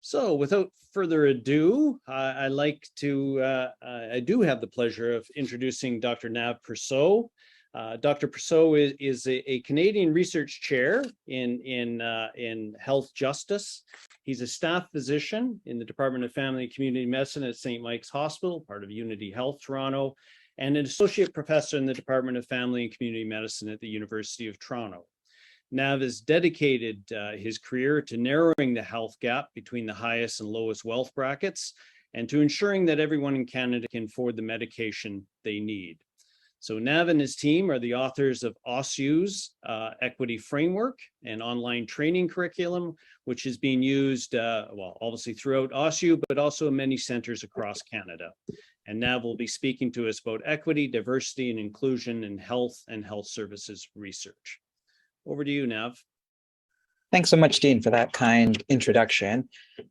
So without further ado, I do have the pleasure of introducing Dr. Nav Persaud. Dr. Persaud is a Canadian research chair in health justice. He's a staff physician in the Department of Family and Community Medicine at St. Mike's Hospital, part of Unity Health Toronto, and an associate professor in the Department of Family and Community Medicine at the University of Toronto. Nav has dedicated his career to narrowing the health gap between the highest and lowest wealth brackets and to ensuring that everyone in Canada can afford the medication they need. So Nav and his team are the authors of OSSU's Equity Framework, an online training curriculum, which is being used, obviously throughout OSSU, but also in many centers across Canada. And Nav will be speaking to us about equity, diversity, and inclusion in health and health services research. Over to you, Nav. Thanks so much, Dean, for that kind introduction.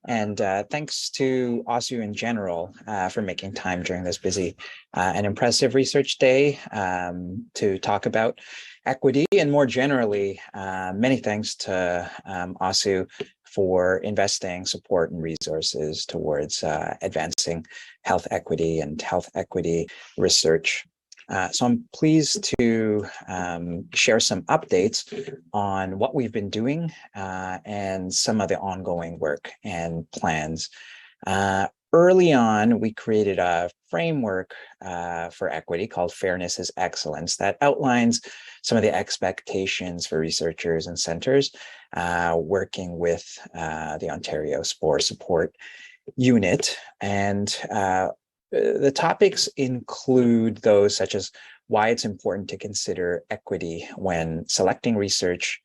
And thanks to OSSU in general for making time during this busy and impressive research day to talk about equity. And more generally, many thanks to OSSU for investing support and resources towards advancing health equity and health equity research. So I'm pleased to share some updates on what we've been doing and some of the ongoing work and plans. Early on, we created a framework for equity called Fairness is Excellence that outlines some of the expectations for researchers and centers working with the Ontario SPOR Support Unit. And the topics include those such as why it's important to consider equity when selecting research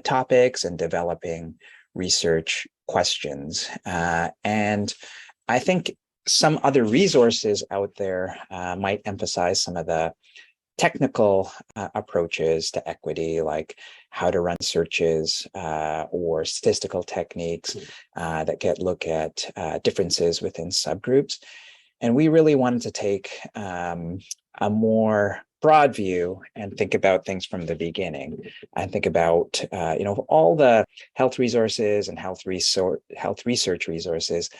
topics and developing research questions. And I think some other resources out there might emphasize some of the technical approaches to equity, like how to run searches or statistical techniques that look at differences within subgroups. And we really wanted to take a more broad view and think about things from the beginning and think about, all the health resources and health research resources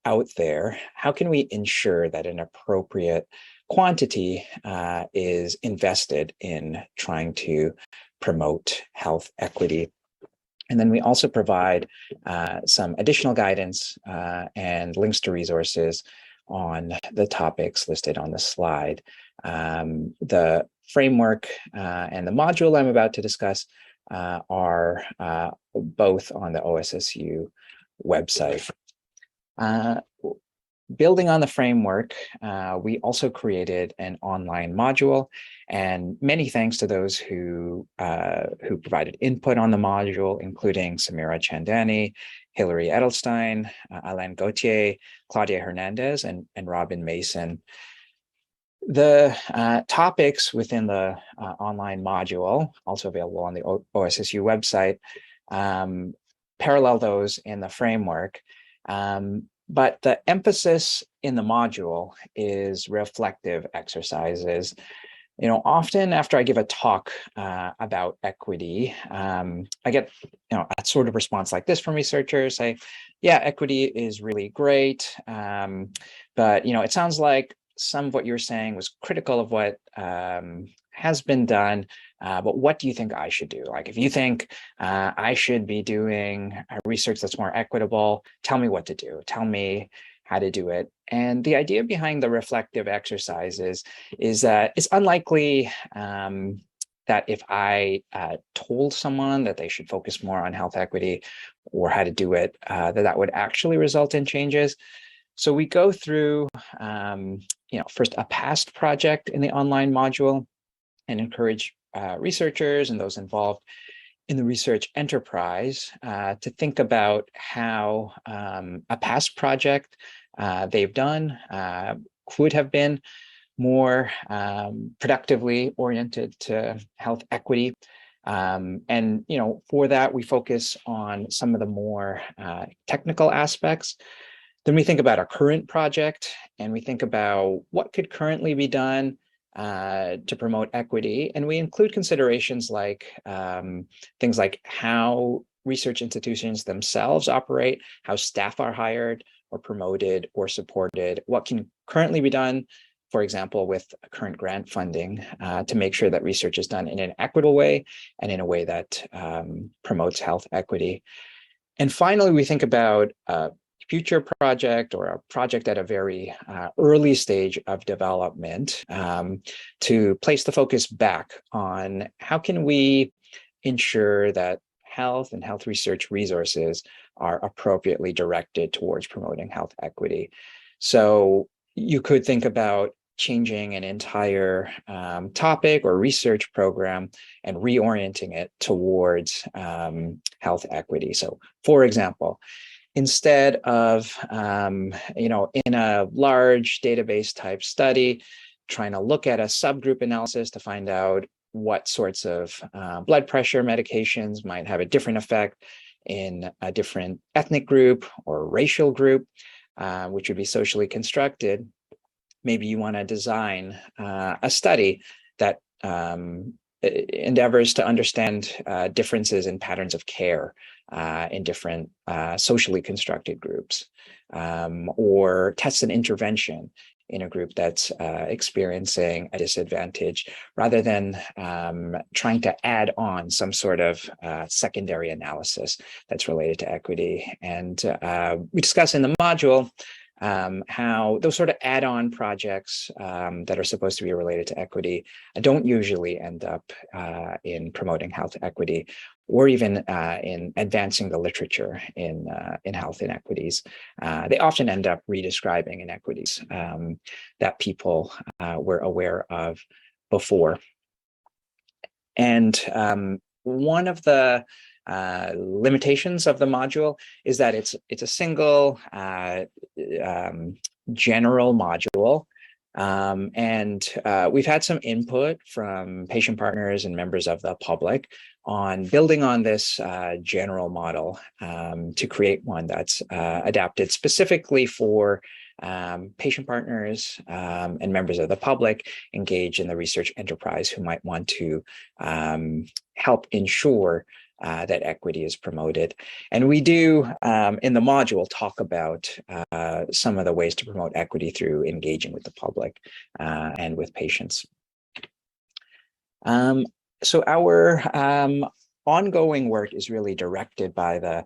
out there. How can we ensure that an appropriate quantity is invested in trying to promote health equity? And then we also provide some additional guidance and links to resources on the topics listed on the slide. The framework and the module I'm about to discuss are both on the OSSU website. Building on the framework, we also created an online module, and many thanks to those who provided input on the module, including Samira Chandani, Hilary Edelstein, Alain Gauthier, Claudia Hernandez, and Robin Mason. The topics within the online module, also available on the OSSU website, parallel those in the framework. But the emphasis in the module is reflective exercises. Often after I give a talk about equity, I get a sort of response like this from researchers say, yeah, equity is really great, but it sounds like some of what you're saying was critical of what has been done, but what do you think I should do? Like, if you think I should be doing research that's more equitable, tell me what to do. Tell me how to do it. And the idea behind the reflective exercises is that it's unlikely that if I told someone that they should focus more on health equity or how to do it, that would actually result in changes. So we go through, first a past project in the online module and encourage researchers and those involved in the research enterprise to think about how a past project they've done could have been more productively oriented to health equity. And for that, we focus on some of the more technical aspects. Then we think about our current project and we think about what could currently be done to promote equity. And we include considerations like things like how research institutions themselves operate, how staff are hired or promoted or supported, what can currently be done, for example, with current grant funding, to make sure that research is done in an equitable way and in a way that promotes health equity. And finally, we think about a future project or a project at a very early stage of development, to place the focus back on how can we ensure that health and health research resources are appropriately directed towards promoting health equity. So you could think about changing an entire topic or research program and reorienting it towards health equity. So, for example, instead of, in a large database type study, trying to look at a subgroup analysis to find out what sorts of blood pressure medications might have a different effect in a different ethnic group or racial group, which would be socially constructed. Maybe you want to design a study that endeavors to understand differences in patterns of care in different socially constructed groups, or test an intervention in a group that's experiencing a disadvantage, rather than trying to add on some sort of secondary analysis that's related to equity. And we discuss in the module how those sort of add-on projects that are supposed to be related to equity don't usually end up in promoting health equity, or even in advancing the literature in health inequities. They often end up redescribing inequities that people were aware of before. And one of the limitations of the module is that it's a single general module. And we've had some input from patient partners and members of the public on building on this general model to create one that's adapted specifically for patient partners and members of the public engaged in the research enterprise who might want to help ensure that equity is promoted. And we do, in the module, talk about some of the ways to promote equity through engaging with the public and with patients. So our ongoing work is really directed by the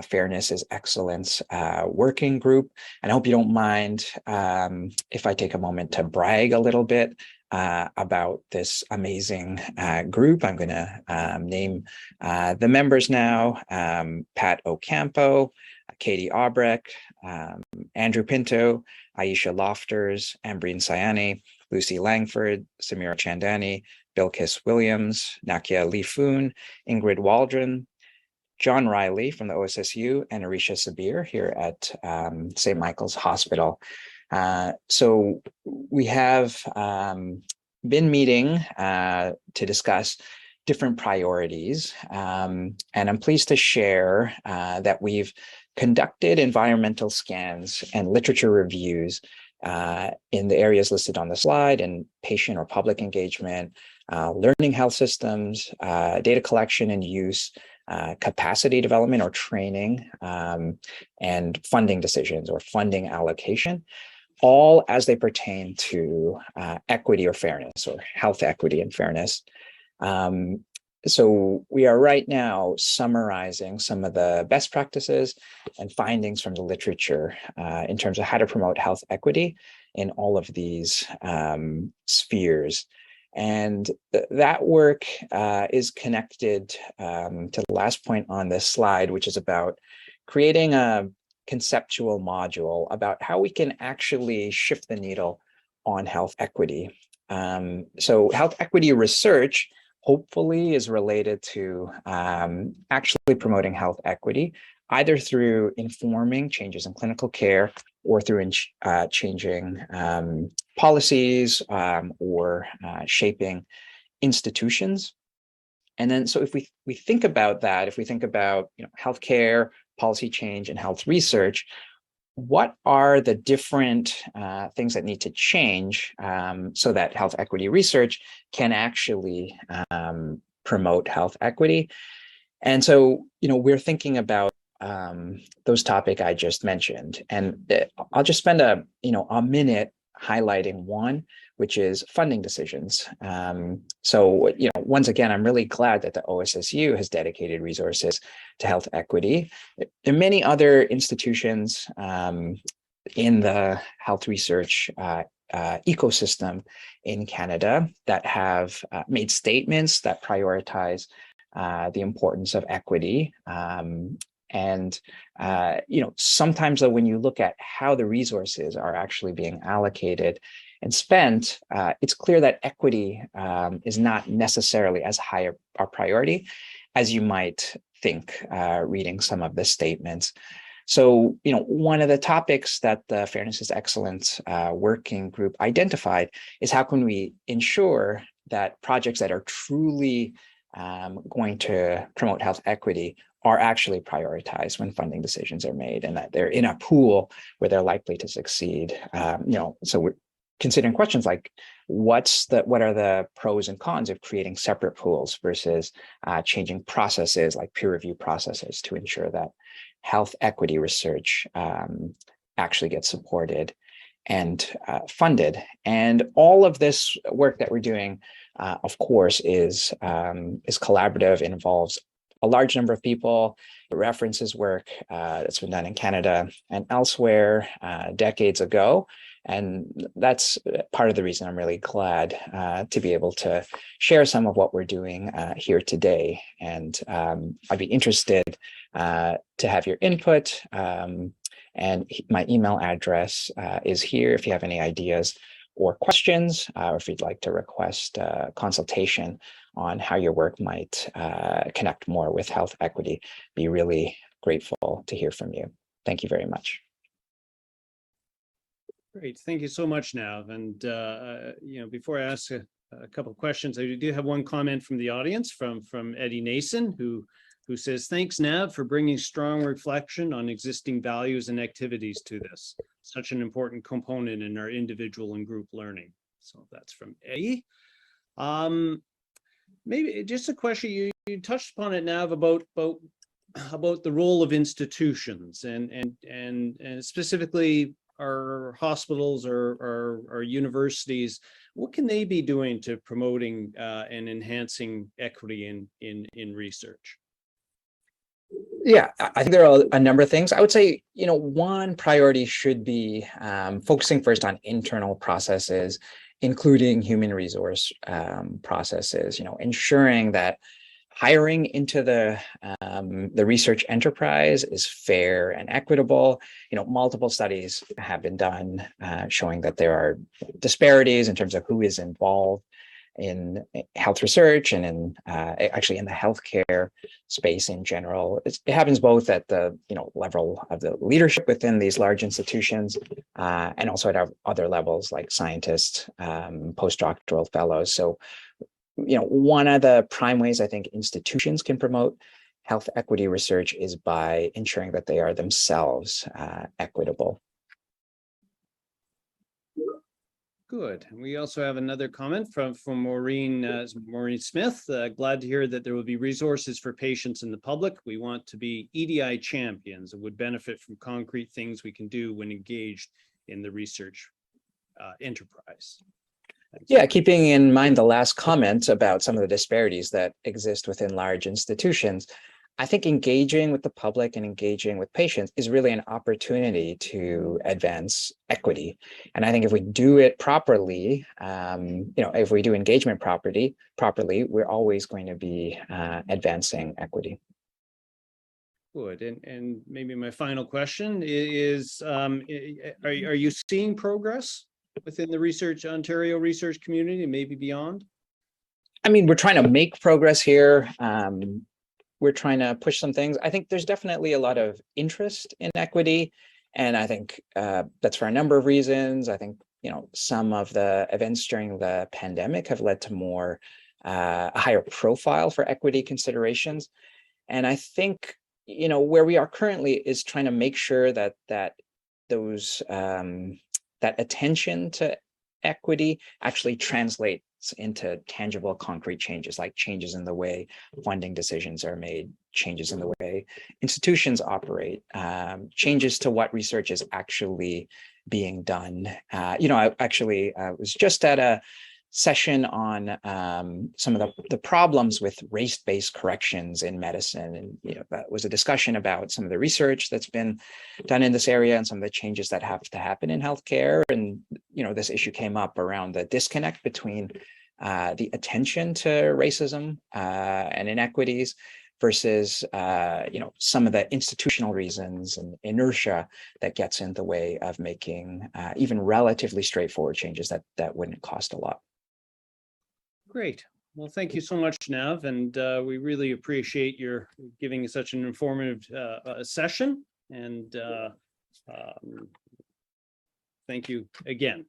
Fairness is Excellence working group. And I hope you don't mind if I take a moment to brag a little bit about this amazing group. I'm going to name the members now: Pat Ocampo, Katie Albrecht, Andrew Pinto, Aisha Lofters, Ambreen Sayani, Lucy Langford, Samira Chandani, Bilkis Williams, Nakia Lifoon, Ingrid Waldron, John Riley from the OSSU, and Arisha Sabir here at St. Michael's Hospital. So we have been meeting to discuss different priorities, and I'm pleased to share that we've conducted environmental scans and literature reviews in the areas listed on the slide, in patient or public engagement, learning health systems, data collection and use, capacity development or training, and funding decisions or funding allocation, all as they pertain to equity or fairness, or health equity and fairness. So we are right now summarizing some of the best practices and findings from the literature in terms of how to promote health equity in all of these spheres. And that work is connected to the last point on this slide, which is about creating a conceptual module about how we can actually shift the needle on health equity. So health equity research hopefully is related to actually promoting health equity, either through informing changes in clinical care or through changing policies or shaping institutions. And then, so if we think about that, if we think about healthcare, policy change, and health research, what are the different things that need to change so that health equity research can actually promote health equity? And so, we're thinking about those topics I just mentioned, and I'll just spend a minute highlighting one, which is funding decisions. So, once again, I'm really glad that the OSSU has dedicated resources to health equity. There are many other institutions in the health research ecosystem in Canada that have made statements that prioritize the importance of equity. And sometimes though, when you look at how the resources are actually being allocated and spent, it's clear that equity is not necessarily as high a priority as you might think reading some of the statements. So, one of the topics that the Fairness is Excellence working group identified is how can we ensure that projects that are truly going to promote health equity are actually prioritized when funding decisions are made, and that they're in a pool where they're likely to succeed. So we're considering questions like what are the pros and cons of creating separate pools versus changing processes like peer review processes to ensure that health equity research actually gets supported and funded. And all of this work that we're doing, of course, is collaborative. It involves a large number of people. It references work that's been done in Canada and elsewhere decades ago. And that's part of the reason I'm really glad to be able to share some of what we're doing here today. And I'd be interested to have your input. And my email address is here if you have any ideas or questions, or if you'd like to request consultation on how your work might connect more with health equity. Be really grateful to hear from you. Thank you very much. Great, thank you so much, Nav. And before I ask a couple of questions, I do have one comment from the audience from Eddie Nason, who says, "Thanks, Nav, for bringing strong reflection on existing values and activities to this. Such an important component in our individual and group learning." So that's from Eddie. Maybe just a question, you touched upon it, Nav, about the role of institutions and specifically our hospitals or our universities. What can they be doing to promoting and enhancing equity in research? Yeah, I think there are a number of things. I would say, one priority should be focusing first on internal processes, including human resource processes, ensuring that hiring into the research enterprise is fair and equitable. Multiple studies have been done showing that there are disparities in terms of who is involved in health research and in actually in the healthcare space in general. It happens both at the level of the leadership within these large institutions and also at other levels like scientists, postdoctoral fellows. So, one of the prime ways I think institutions can promote health equity research is by ensuring that they are themselves equitable. Good. And we also have another comment from Maureen Smith. Glad to hear that there will be resources for patients and the public. We want to be EDI champions and would benefit from concrete things we can do when engaged in the research enterprise. Yeah, keeping in mind the last comment about some of the disparities that exist within large institutions, I think engaging with the public and engaging with patients is really an opportunity to advance equity. And I think if we do it properly, if we do engagement properly, we're always going to be advancing equity. Good. And maybe my final question is, are you seeing progress within the Ontario research community and maybe beyond? I mean, we're trying to make progress here. We're trying to push some things. I think there's definitely a lot of interest in equity. And I think that's for a number of reasons. I think, some of the events during the pandemic have led to more a higher profile for equity considerations. And I think, where we are currently is trying to make sure that those that attention to equity actually translates into tangible, concrete changes, like changes in the way funding decisions are made, changes in the way institutions operate, changes to what research is actually being done. I actually was just at a session on some of the problems with race-based corrections in medicine, and that was a discussion about some of the research that's been done in this area and some of the changes that have to happen in healthcare. And this issue came up around the disconnect between the attention to racism and inequities versus some of the institutional reasons and inertia that gets in the way of making even relatively straightforward changes that wouldn't cost a lot. Great. Well, thank you so much, Nav, and we really appreciate your giving such an informative session. And thank you again.